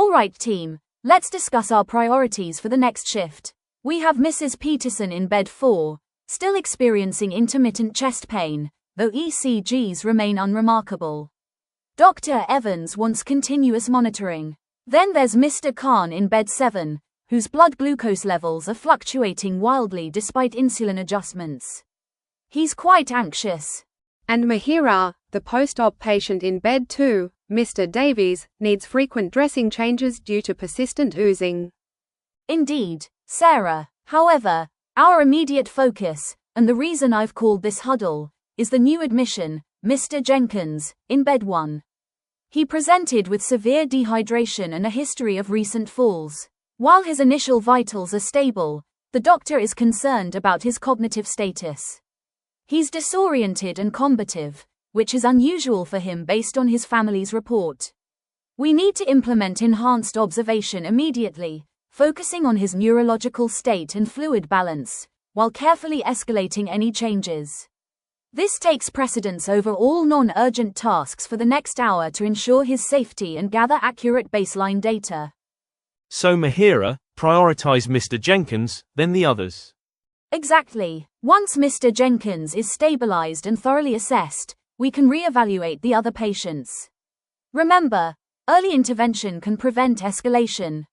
Alright team, let's discuss our priorities for the next shift. We have Mrs. Peterson in bed 4, still experiencing intermittent chest pain, though ECGs remain unremarkable. Dr. Evans wants continuous monitoring. Then there's Mr. Khan in bed 7, whose blood glucose levels are fluctuating wildly despite insulin adjustments. He's quite anxious. And MIHIRAA, the post-op patient in bed 2, Mr. Davies, needs frequent dressing changes due to persistent oozing. Indeed, Sarah. However, our immediate focus, and the reason I've called this huddle, is the new admission, Mr. Jenkins, in bed 1. He presented with severe dehydration and a history of recent falls. While his initial vitals are stable, the doctor is concerned about his cognitive status. He's disoriented and combative, which is unusual for him based on his family's report. We need to implement enhanced observation immediately, focusing on his neurological state and fluid balance, while carefully escalating any changes. This takes precedence over all non-urgent tasks for the next hour to ensure his safety and gather accurate baseline data. So MIHIRAA, prioritize Mr. Jenkins, then the others. Exactly. Once Mr. Jenkins is stabilized and thoroughly assessed, we can re-evaluate the other patients. Remember, early intervention can prevent escalation.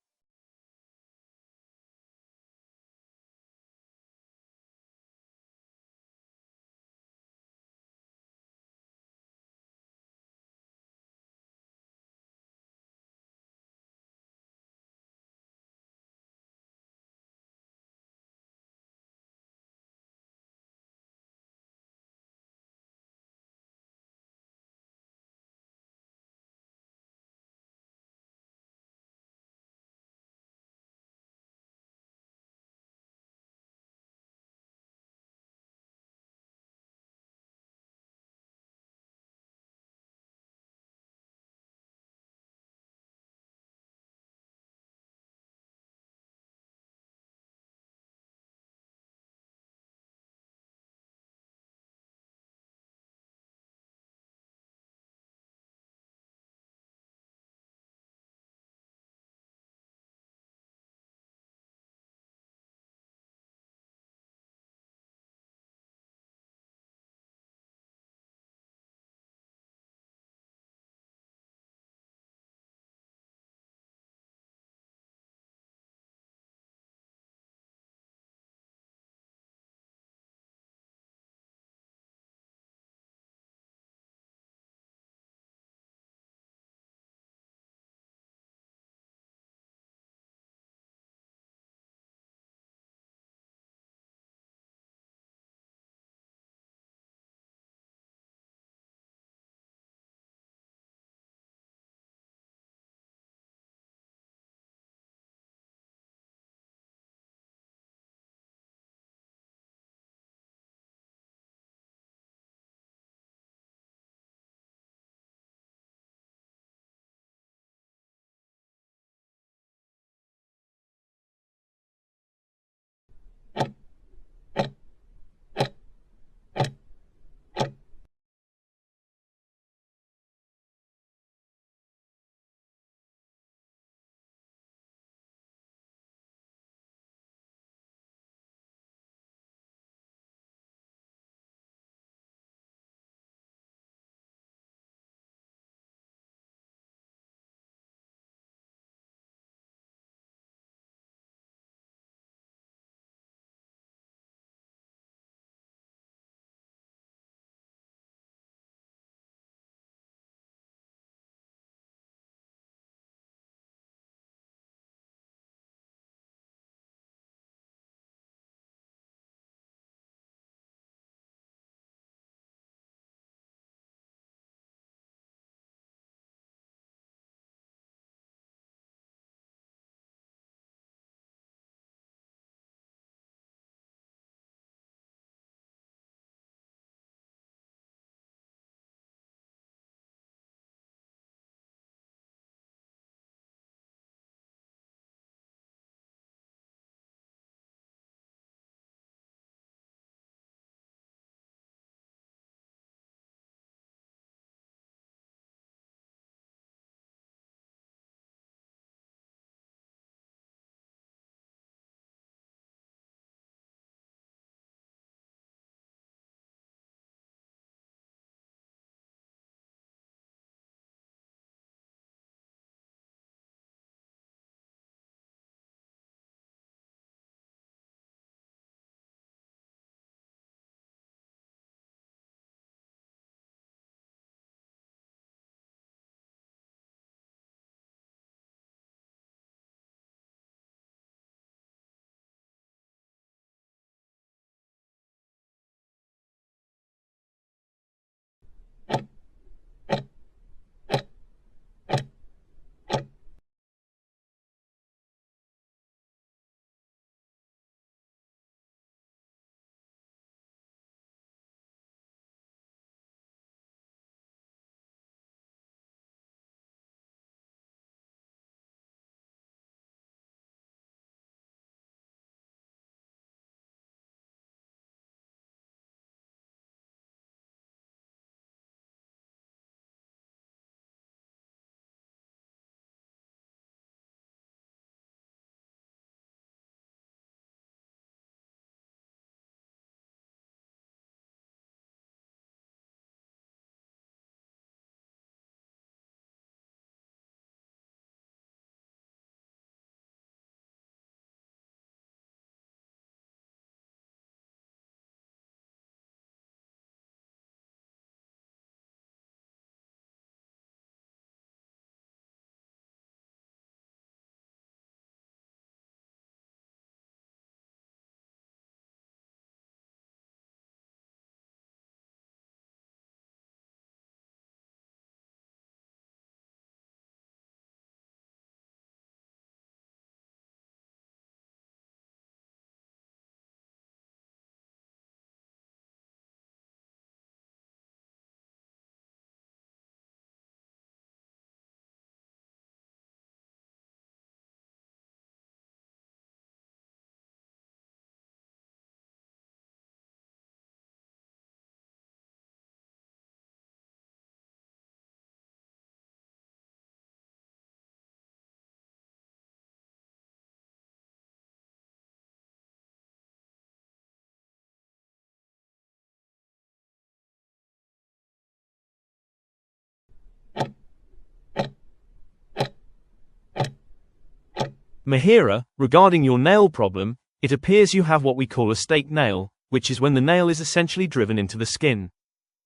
MIHIRA, regarding your nail problem, it appears you have what we call a stake nail, which is when the nail is essentially driven into the skin.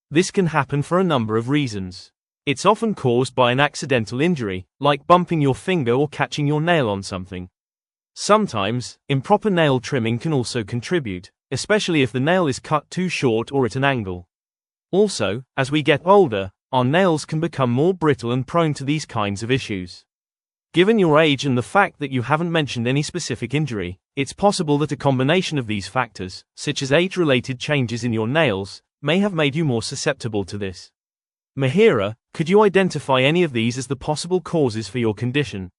This can happen for a number of reasons. It's often caused by an accidental injury, like bumping your finger or catching your nail on something. Sometimes, improper nail trimming can also contribute, especially if the nail is cut too short or at an angle. Also, as we get older, our nails can become more brittle and prone to these kinds of issues. Given your age and the fact that you haven't mentioned any specific injury, it's possible that a combination of these factors, such as age-related changes in your nails, may have made you more susceptible to this. MIHIRA, could you identify any of these as the possible causes for your condition?